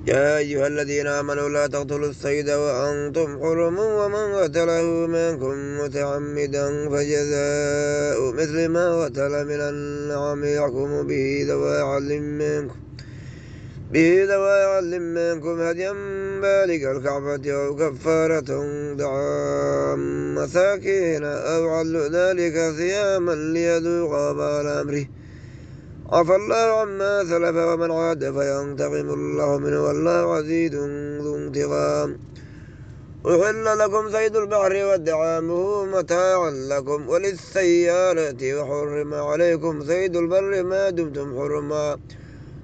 يا أيها الذين آمنوا لا تقتلوا الصيد وأنتم حرم ومن قتله منكم متعمدا فجزاء مثل ما قتل من النعم يحكم به ذوي عدل منكم هديا بالغ الكعبة أو كفارة طعام مساكين أو عدل ذلك صياما ليذوق وبال أمره عفى الله عما سلف ومن عاد فينتقم الله منه والله عزيز ذو انتقام أحل لكم صيد البحر ودعامه متاعا لكم وللسيارة وحرم عليكم صيد البر ما دمتم حرما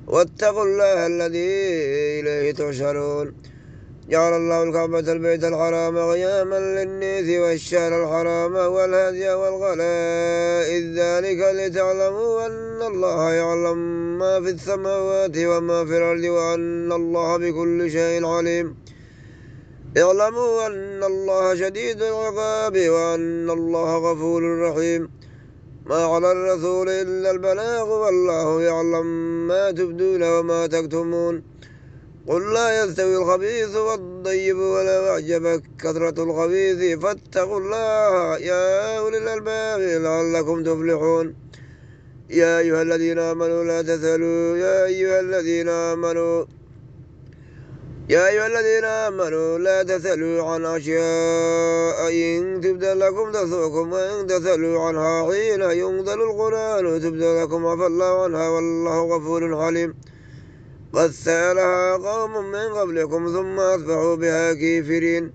واتقوا الله الذي إليه تحشرون جعل الله الكعبة البيت الحرام قياما للناس والشهر الحرام والهدي والغلائد ذلك لتعلموا أن الله يعلم ما في السماوات وما في الأرض وأن الله بكل شيء عليم اعلموا أن الله شديد العقاب وأن الله غفور رحيم ما على الرسول إلا البلاغ والله يعلم ما تبدون وما تكتمون قل لا يستوي الخبيث والطيب ولو أعجبك كثرة الخبيث فاتقوا الله يا أولي الألباب لعلكم تفلحون يا أيها الذين آمنوا لا تسألوا لا تسألوا عن أشياء إن تبد لكم تسؤكم وإن تسألوا عنها حين ينزل القرآن تبد لكم عفى الله عنها والله غفور حليم قد سألها قوم من قبلكم ثم أصبحوا بها كافرين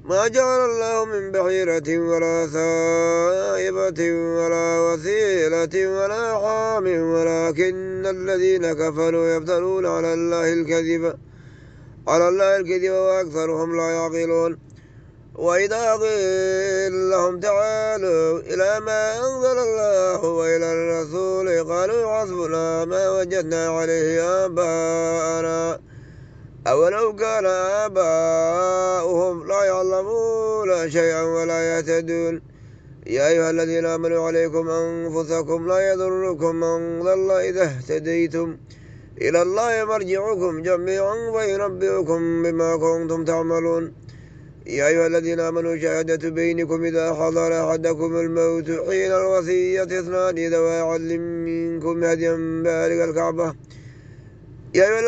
ما جعل الله من بحيرة ولا سائبة ولا وسيلة ولا حام ولكن الذين كفروا يفترون على الله الكذب وأكثرهم لا يعقلون وإذا قيل لهم تعالوا إلى ما أنزل الله وإلى الرسول قالوا حسبنا ما وجدنا عليه آباءنا أولو كان آباؤهم لا يعلمون شيئا ولا يهتدون يا أيها الذين آمنوا عليكم أنفسكم لا يضركم من ضل إذا اهتديتم إلى الله مرجعكم جميعا فينبئكم بما كنتم تعملون يا أيها الذين آمنوا شهادة بينكم إذا حضر أحدكم الموت حين الوصية اثنان ذوي عدل منكم هديا بالغ الكعبة يا أيها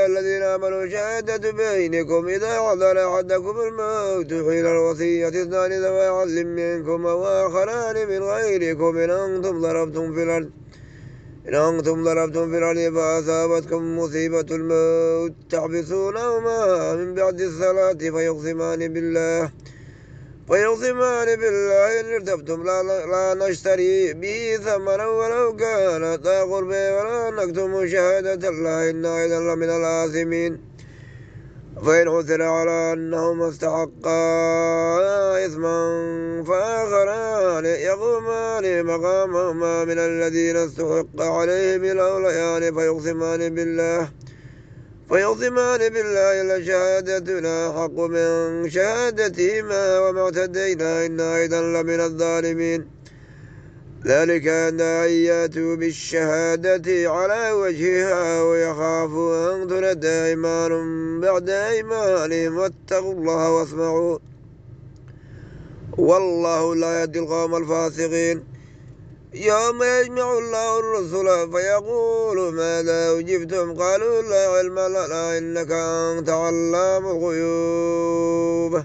الذين آمنوا شهادة بينكم إذا حضر أحدكم الموت حين الوصية اثنان ذوي عدل منكم وآخران من غيركم إن أنتم ضربتم في الأرض فأصابتكم مصيبة الموت تحبسونهما من بعد الصلاة فيقسمان بالله إن ارتبتم لا نشتري به ثمنا ولو كان ذا قربى ولا نكتم شهادة الله إنا إذا لمن الآثمين فإن عثر على أنهما استحقا إثما فآخران يقومان مقامهما من الذين استحق عليهم الأوليان فيقسمان بالله لشهادتنا حق من شهادتهما وما اعتدينا إنا إذا لمن الظالمين ذلك أن يأتوا بالشهادة على وجهها ويخافوا أن ترد أيمان بعد أيمانهم واتقوا الله واسمعوا والله لا يهدي القوم الفاسقين يوم يجمع الله الرسل فيقول ماذا أجبتم قالوا لا علم لنا إنك أنت علام الغيوب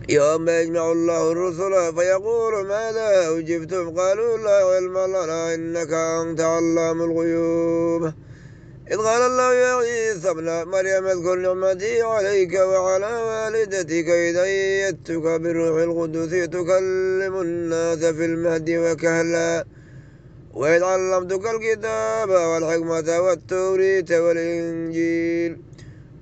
يوم يجمع الله الرسل فيقول ماذا أجبتم قالوا لا علم لنا إنك أنت علام الغيوب إذ قال الله يا عيسى ابن مريم اذكر نعمتي عليك وعلى والدتك إذ أيدتك بالروح القدس تكلم الناس في المهد وكهلا وإذ علمتك الكتاب والحكمة والتوريث والإنجيل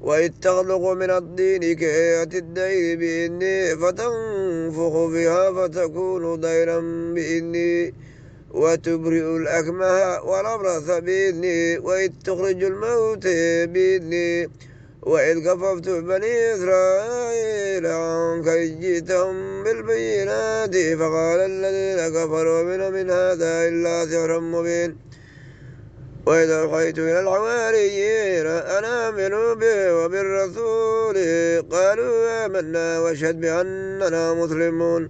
وإذ تخلق من الطين كهيئة الدير بإذني فتنفخ فيها فتكون طيرا بإذني وتبرئ الأكمه والأبرص بإذني وإذ تخرج الموت بإذني وإذ كففت بني إسرائيل عنك إذ جئتهم بالبينات فقال الذين كفروا من هذا إلا سحر مبين وإذا أوحيت إلى الحواريين أن آمنوا به وبالرسول قالوا آمنا واشهد بأننا مسلمون.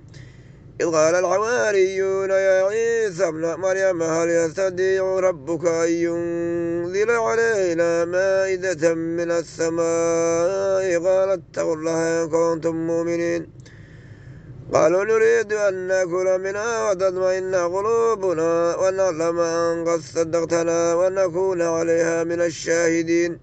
إذ قال الحواريون يا عيسى ابن مريم هل يستطيع ربك أن ينزل علينا مائدة من السماء قال اتقوا الله إن كنتم مؤمنين. قالوا نريد أن نأكل منها وتطمئن قلوبنا ونعلم أن قد صدقتنا ونكون عليها من الشاهدين.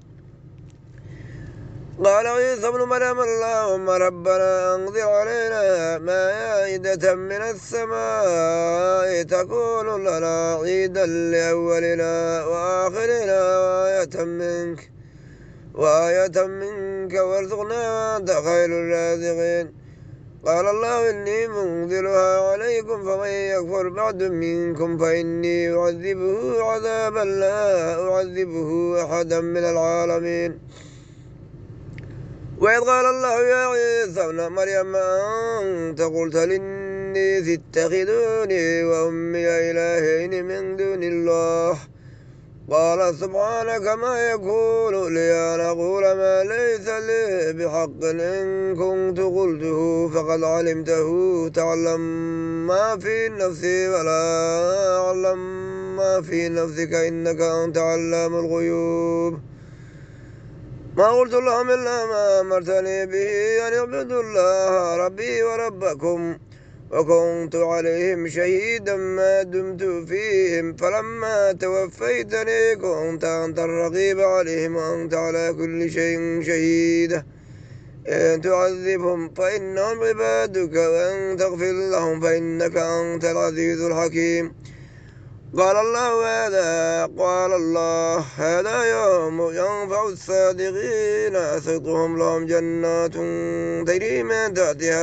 قال عيسى ابن مريم اللهم ربنا أنزل علينا مائدة من السماء تكون لنا عيدا لأولنا وآخرنا وآية منك وارزقنا وأنت خير الرازقين. قال الله إني منزلها عليكم فمن يكفر بعد منكم فإني أعذبه عذابا لا أعذبه أحدا من العالمين. وإذ قال الله يا عيسى ابن مريم أنت قلت للناس اتخذوني وأمي إلهين من دون الله قال سبحانك ما يكون لي أن أقول ما ليس لي بحق إن كنت قلته فقد علمته تعلم ما في نفسي ولا أعلم ما في نفسك إنك أنت علام الغيوب. ما قلت لهم إلا ما أمرتني به أن اعبدوا الله ربي وربكم وكنت عليهم شهيدا ما دمت فيهم فلما توفيتني كنت أنت الرقيب عليهم وأنت على كل شيء شهيد. إن تعذبهم فإنهم عبادك وإن تغفر لهم فإنك أنت العزيز الحكيم. قال الله هذا يوم ينفع الصادقين صدقهم لهم جنات تجري من تحتها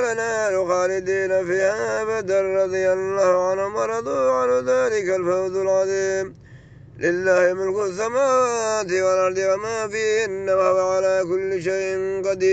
الأنهار خالدين فيها أبدا رضي الله عنهم ورضوا عن ذلك الفوز العظيم. لله ملك السماوات والأرض وما فيهن وهو على كل شيء قدير.